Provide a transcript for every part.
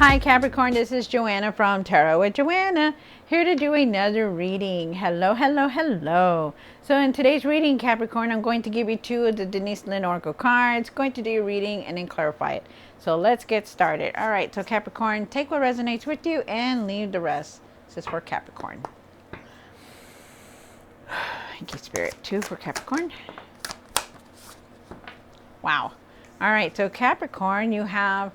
Hi Capricorn, this is Joanna from Tarot with Joanna, here to do another reading. Hello, hello, hello. So in today's reading, Capricorn, I'm going to give you two of the Denise Lynn Oracle cards, going to do your reading and then clarify it. So let's get started. All right, so Capricorn, take what resonates with you and leave the rest. This is for Capricorn. Thank you, Spirit. Two for Capricorn. Wow. All right, so Capricorn, you have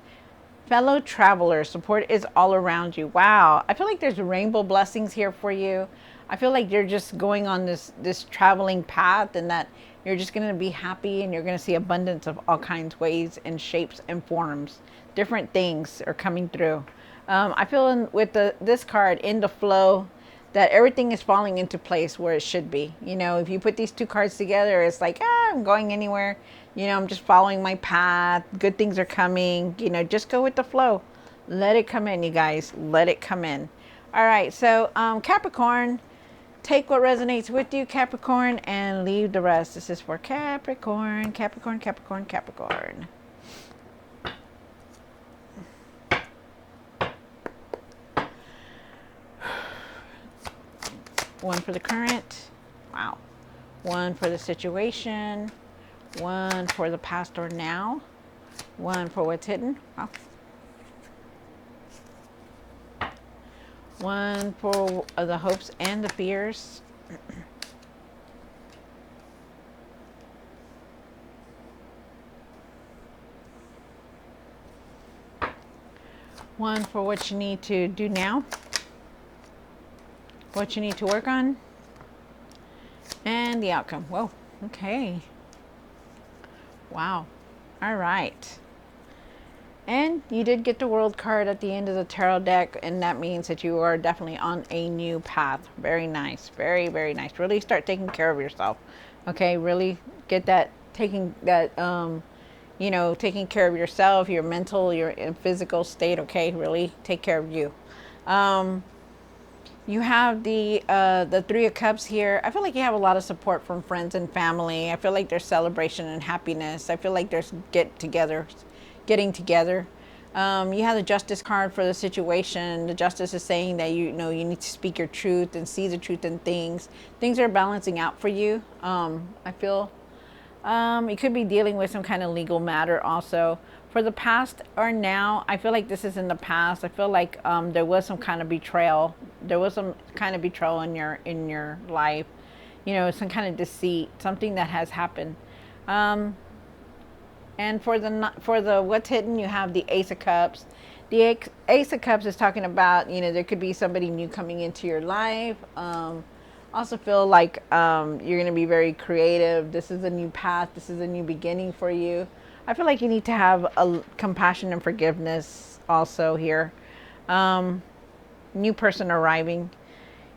fellow traveler. Support is all around you. Wow. I feel like there's rainbow blessings here for you. I feel like you're just going on this traveling path, and that you're just going to be happy, and you're going to see abundance of all kinds, ways and shapes and forms. Different things are coming through. I feel with this card, in the flow, that everything is falling into place where it should be. You know, if you put these two cards together, it's like, I'm going anywhere. You know, I'm just following my path. Good things are coming. You know, just go with the flow. Let it come in, you guys. Let it come in. All right, so Capricorn, take what resonates with you, Capricorn, and leave the rest. This is for Capricorn, Capricorn, Capricorn, Capricorn. One for the current. Wow. One for the situation. One for the past or now. One for what's hidden. Wow. One for the hopes and the fears. One for what you need to do now. What you need to work on. And the outcome. Whoa. Okay. Wow. All right. And you did get the World card at the end of the tarot deck, and that means that you are definitely on a new path. Very nice. Very, very nice. Really start taking care of yourself. Okay? Really get that, taking that, you know, taking care of yourself, your mental, your physical state. Okay? Really take care of you. You have the Three of Cups here. I feel like you have a lot of support from friends and family. I feel like there's celebration and happiness. I feel like there's getting together. You have the Justice card for the situation. The Justice is saying that you know you need to speak your truth and see the truth in things. Things are balancing out for you. I feel you could be dealing with some kind of legal matter also. For the past or now, I feel like this is in the past. I feel like there was some kind of betrayal. There was some kind of betrayal in your life. You know, some kind of deceit, something that has happened. And for the what's hidden, you have the Ace of Cups. The Ace of Cups is talking about, you know, there could be somebody new coming into your life. Also feel like you're going to be very creative. This is a new path. This is a new beginning for you. I feel like you need to have a compassion and forgiveness also here. New person arriving.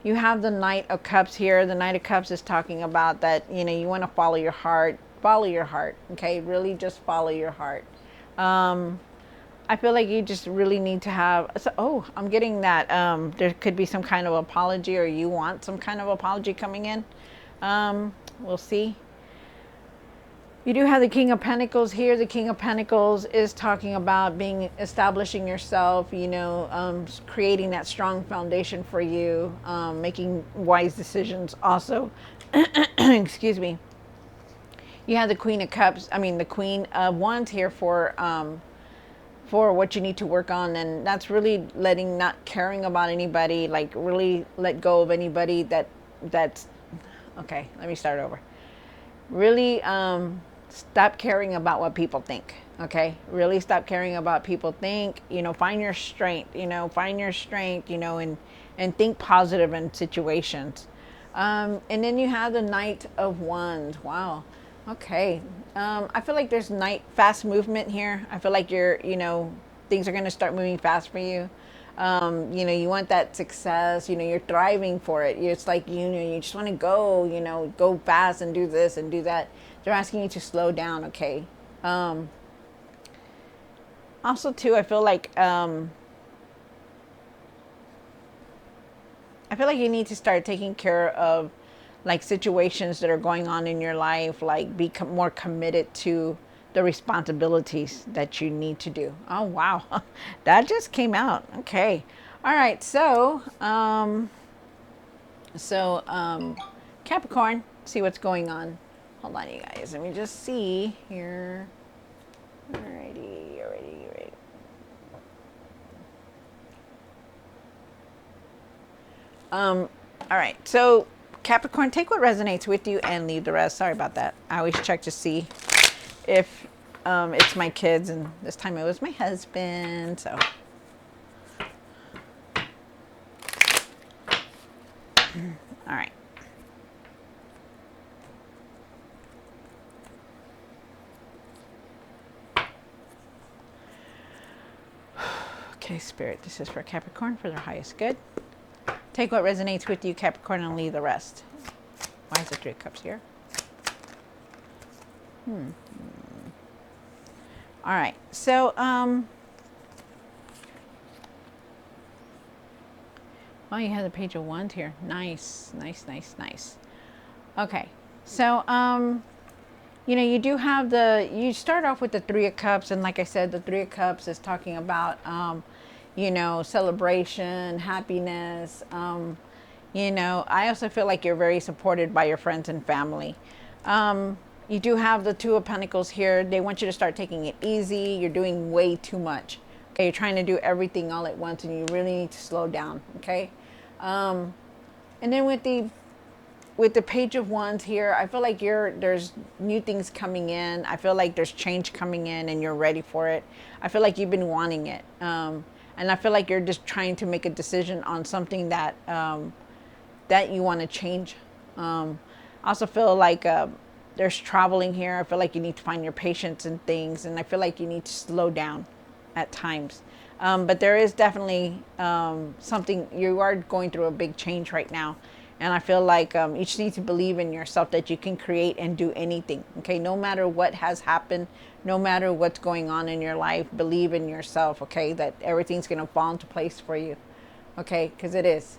You have the Knight of Cups here. The Knight of Cups is talking about that, you know, you want to follow your heart. Follow your heart. Okay? Really just follow your heart. I feel like you just really need to have, oh, I'm getting that there could be some kind of apology, or you want some kind of apology coming in. We'll see. You do have the King of Pentacles here. The King of Pentacles is talking about establishing yourself, you know, creating that strong foundation for you, making wise decisions also. Excuse me. You have the Queen of Cups, the Queen of Wands here for what you need to work on, and that's really not caring about anybody, like really let go of anybody that's, okay, let me start over. Really stop caring about what people think. Okay, really stop caring about people think. You know, find your strength. You know, and think positive in situations. And then you have the Knight of Wands. Wow. Okay. I feel like there's fast movement here. I feel like things are going to start moving fast for you. You know, you want that success, you know, you're thriving for it. It's like, you know, you just want to go, you know, go fast and do this and do that. They're asking you to slow down. Okay. Also too, I feel like you need to start taking care of like situations that are going on in your life, like become more committed to the responsibilities that you need to do. Oh, wow. That just came out. Okay. All right. Capricorn, see what's going on. Hold on, you guys. Let me just see here. Alrighty. All right. So, Capricorn, take what resonates with you and leave the rest. Sorry about that. I always check to see if it's my kids, and this time it was my husband. So, all right. Okay, Spirit, this is for Capricorn for their highest good. Take what resonates with you, Capricorn, and leave the rest. Why is the Three of Cups here? All right. So, well, you have the Page of Wands here. Nice. Okay. So, you do have you start off with the Three of Cups, and like I said, the Three of Cups is talking about, celebration, happiness. I also feel like you're very supported by your friends and family. You do have the Two of Pentacles here. They want you to start taking it easy. You're doing way too much. Okay, you're trying to do everything all at once, and you really need to slow down. Okay, and then with the Page of Wands here, I feel like there's new things coming in. I feel like there's change coming in, and you're ready for it. I feel like you've been wanting it, and I feel like you're just trying to make a decision on something that that you want to change. I also feel like there's traveling here. I feel like you need to find your patience and things, and I feel like you need to slow down at times. But there is definitely something, you are going through a big change right now. And I feel like you just need to believe in yourself that you can create and do anything. Okay, no matter what has happened, no matter what's going on in your life, believe in yourself, okay, that everything's going to fall into place for you. Okay, because it is.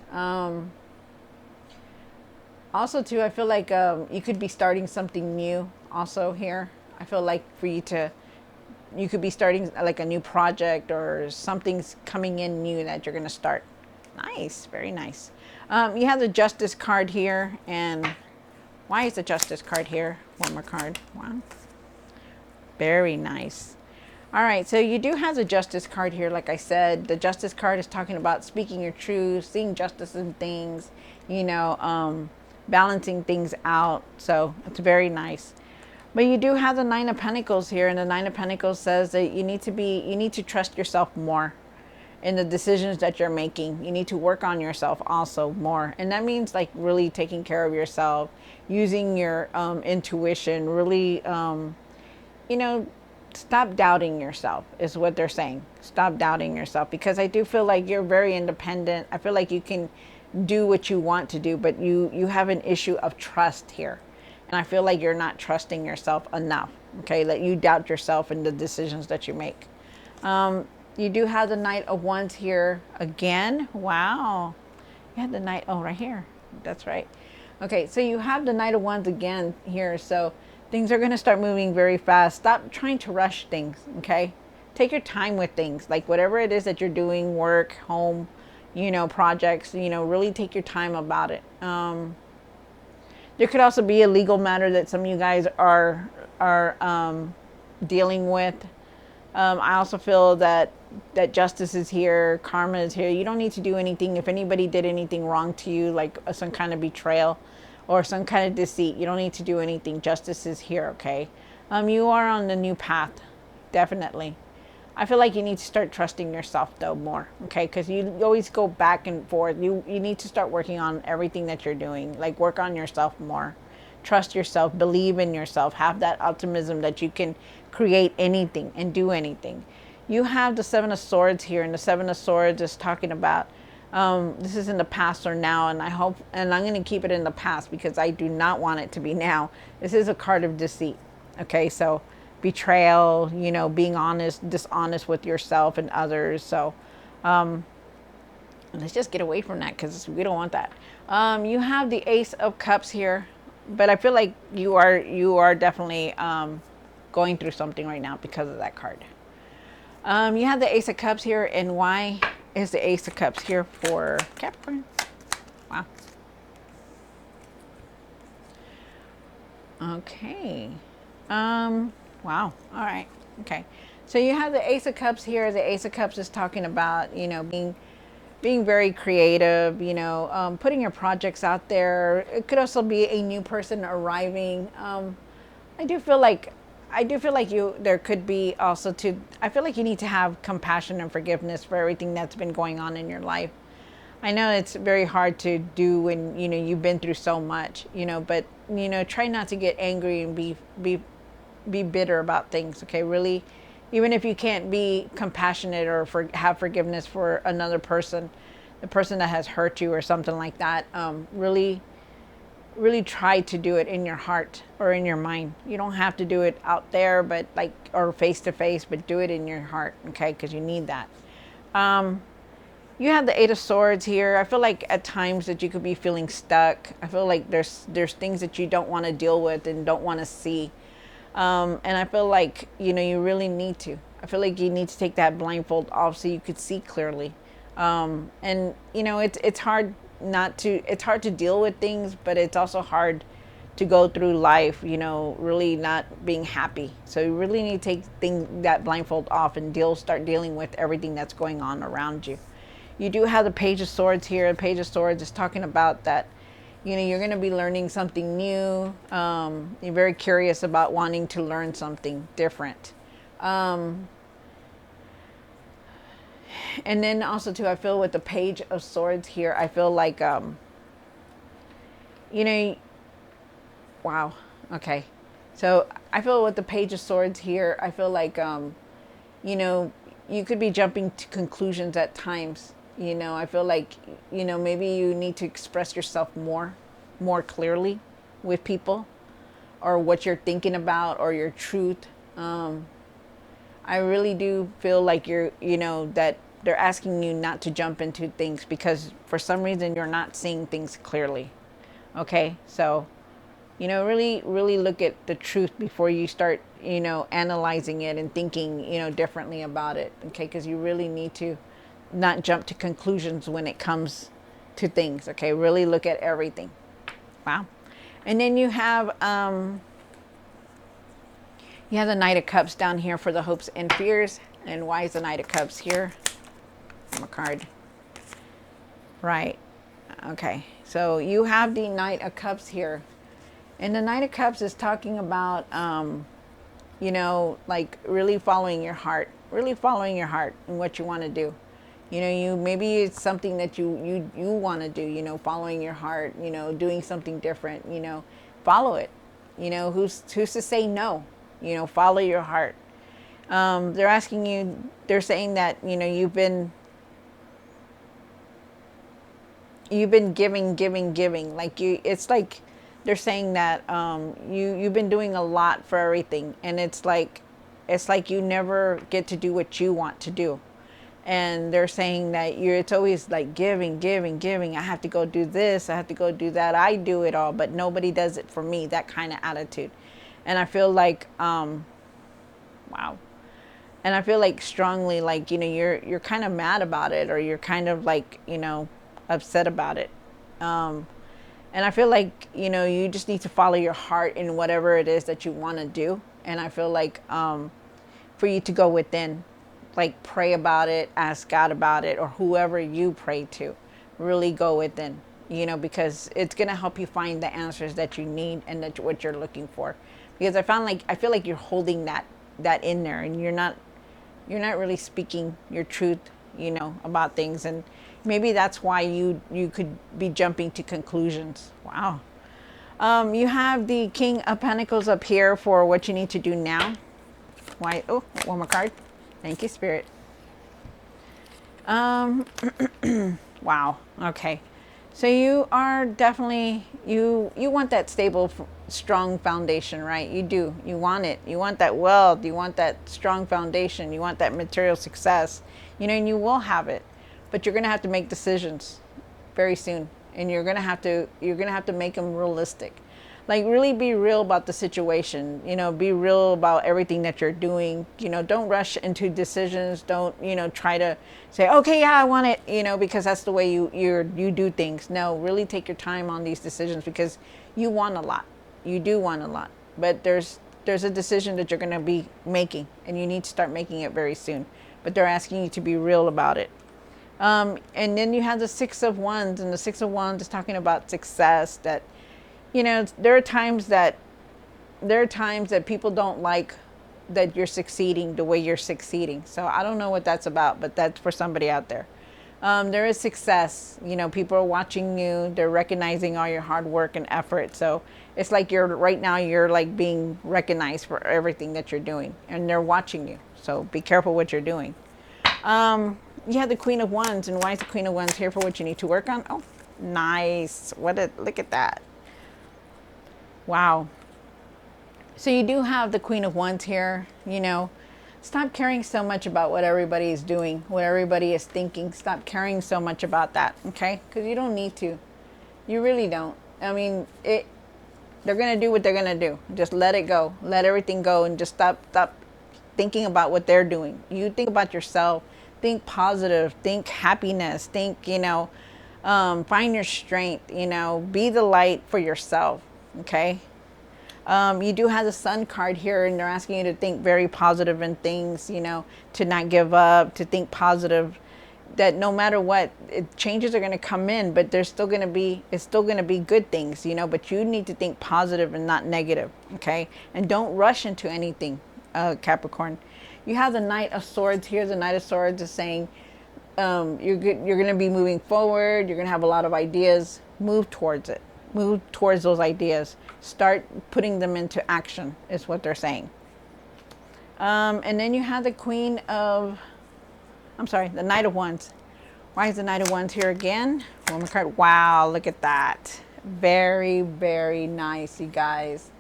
Also, too, I feel like you could be starting something new also here. I feel like for you could be starting like a new project, or something's coming in new that you're going to start. Nice, very nice. You have the Justice card here, and why is the Justice card here? One more card. Wow. Very nice. All right, so you do have the Justice card here. Like I said, the Justice card is talking about speaking your truth, seeing justice in things, balancing things out. So it's very nice. But you do have the Nine of Pentacles here, and the Nine of Pentacles says that you need to trust yourself more in the decisions that you're making. You need to work on yourself also more. And that means like really taking care of yourself, using your intuition, really, stop doubting yourself is what they're saying. Stop doubting yourself, because I do feel like you're very independent. I feel like you can do what you want to do, but you have an issue of trust here. And I feel like you're not trusting yourself enough. Okay, that you doubt yourself in the decisions that you make. You do have the Knight of Wands here again. Wow. You had the Knight, right here. That's right. Okay, so you have the Knight of Wands again here. So things are going to start moving very fast. Stop trying to rush things, okay? Take your time with things. Like whatever it is that you're doing, work, home, projects, really take your time about it. There could also be a legal matter that some of you guys are dealing with. I also feel that justice is here, karma is here. You don't need to do anything. If anybody did anything wrong to you, like some kind of betrayal or some kind of deceit, you don't need to do anything. Justice is here, okay? You are on the new path, definitely. I feel like you need to start trusting yourself though more, okay? Because you always go back and forth. You need to start working on everything that you're doing. Like work on yourself more. Trust yourself, believe in yourself, have that optimism that you can create anything and do anything. You have the Seven of Swords here, and the Seven of Swords is talking about this is in the past or now, and I'm going to keep it in the past because I do not want it to be now. This is a card of deceit. Okay, so betrayal, being dishonest with yourself and others. So let's just get away from that because we don't want that. You have the Ace of Cups here, but I feel like you are definitely going through something right now because of that card. You have the Ace of Cups here, and why is the Ace of Cups here for Capricorn? Wow. Okay. Wow. All right. Okay. So you have the Ace of Cups here. The Ace of Cups is talking about, you know, being very creative, you know, putting your projects out there. It could also be a new person arriving. I do feel like there could be also too, I feel like you need to have compassion and forgiveness for everything that's been going on in your life. I know it's very hard to do when, you know, you've been through so much, you know, but, you know, try not to get angry and be bitter about things. Okay. Really, even if you can't be compassionate or have forgiveness for another person, the person that has hurt you or something like that, really try to do it in your heart or in your mind. You don't have to do it out there, but like, or face to face, but do it in your heart. Okay. Because you need that. You have the Eight of Swords here. I feel like at times that you could be feeling stuck. I feel like there's things that you don't want to deal with and don't want to see. And I feel like, you know, you really need to. I feel like you need to take that blindfold off so you could see clearly. And, you know, it's hard it's hard to deal with things, but it's also hard to go through life, you know, really not being happy. So you really need to take that blindfold off and start dealing with everything that's going on around you. You do have the Page of Swords here. The Page of Swords is talking about that, you know, you're going to be learning something new. You're very curious about wanting to learn something different. And then also too, I feel with the Page of Swords here, I feel like, you know, wow. Okay. So I feel with the Page of Swords here, I feel like, you know, you could be jumping to conclusions at times. You know, I feel like, you know, maybe you need to express yourself more clearly with people, or what you're thinking about, or your truth. I really do feel like you know, that they're asking you not to jump into things because for some reason you're not seeing things clearly. Okay. So, you know, really look at the truth before you start, you know, analyzing it and thinking, you know, differently about it. Okay. Because you really need to not jump to conclusions when it comes to things. Okay. Really look at everything. Wow. And then you have the Knight of Cups down here for the hopes and fears. And why is the Knight of Cups here? From a card. Right. Okay. So you have the Knight of Cups here. And the Knight of Cups is talking about, you know, like really following your heart and what you want to do. You know, maybe it's something that you want to do, you know, following your heart, you know, doing something different, you know, follow it. You know, who's to say no? You know, follow your heart. They're asking you, they're saying that, you know, you've been giving. Like it's like they're saying that you've been doing a lot for everything, and it's like you never get to do what you want to do. And they're saying that it's always like giving. I have to go do this. I have to go do that. I do it all, but nobody does it for me. That kind of attitude. And I feel like, wow. And I feel like strongly, like, you know, you're kind of mad about it, or you're kind of like, you know, upset about it. And I feel like, you know, you just need to follow your heart in whatever it is that you want to do. And I feel like, for you to go within, like pray about it, ask God about it, or whoever you pray to, really go within, you know, because it's going to help you find the answers that you need and what you're looking for. Because I feel like you're holding that in there, and you're not really speaking your truth, you know, about things. And maybe that's why you could be jumping to conclusions. Wow. You have the King of Pentacles up here for what you need to do now. Why? Oh, one more card. Thank you, Spirit. Wow. Okay. So you are definitely, you want that stable, strong foundation, right? You do. You want it. You want that wealth. You want that strong foundation. You want that material success. You know, and you will have it. But you're going to have to make decisions very soon. And you're going to have to make them realistic. Like, really be real about the situation, be real about everything that you're doing. Don't rush into decisions. Don't, try to say, okay, yeah, I want it, because that's the way you do things. No, really take your time on these decisions, because you want a lot. You do want a lot, but there's a decision that you're going to be making, and you need to start making it very soon. But they're asking you to be real about it. And then you have the Six of Wands, and the Six of Wands is talking about success. That, there are times that people don't like that you're succeeding the way you're succeeding. So I don't know what that's about, but that's for somebody out there. There is success. People are watching you. They're recognizing all your hard work and effort. So it's like right now you're like being recognized for everything that you're doing, and they're watching you. So be careful what you're doing. You have the Queen of Wands, and why is the Queen of Wands here? For what you need to work on? Oh, nice. Look at that. Wow. So you do have the Queen of Wands here. Stop caring so much about what everybody is doing, what everybody is thinking. Stop caring so much about that, okay? Because you don't need to. You really don't. I mean, they're going to do what they're going to do. Just let it go. Let everything go, and just stop thinking about what they're doing. You think about yourself. Think positive. Think happiness. Think, find your strength. Be the light for yourself, okay? You do have the Sun card here, and they're asking you to think very positive in things, to not give up, to think positive, that no matter what, changes are going to come in, but it's still going to be good things, but you need to think positive and not negative, okay? And don't rush into anything, Capricorn. You have the Knight of Swords here. The Knight of Swords is saying you're going to be moving forward. You're going to have a lot of ideas. Move towards it. Move towards those ideas. Start putting them into action, is what they're saying. And then you have the the Knight of Wands. Why is the Knight of Wands here again? One more card. Wow, look at that. Very, very nice, you guys.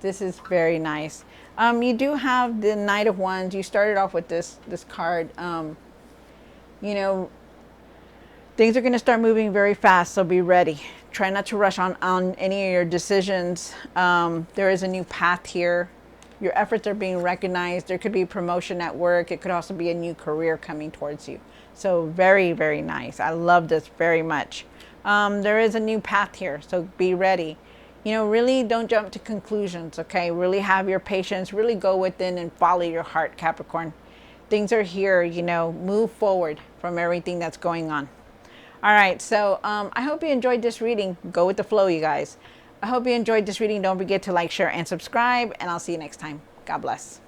This is very nice. You do have the Knight of Wands. You started off with this card. Things are going to start moving very fast, so be ready. Try not to rush on any of your decisions. There is a new path here. Your efforts are being recognized. There could be promotion at work. It could also be a new career coming towards you. So very, very nice. I love this very much. There is a new path here, so be ready. Really don't jump to conclusions, okay? Really have your patience. Really go within and follow your heart, Capricorn. Things are here, move forward from everything that's going on. All right, so I hope you enjoyed this reading. Go with the flow, you guys. I hope you enjoyed this reading. Don't forget to like, share, and subscribe, and I'll see you next time. God bless.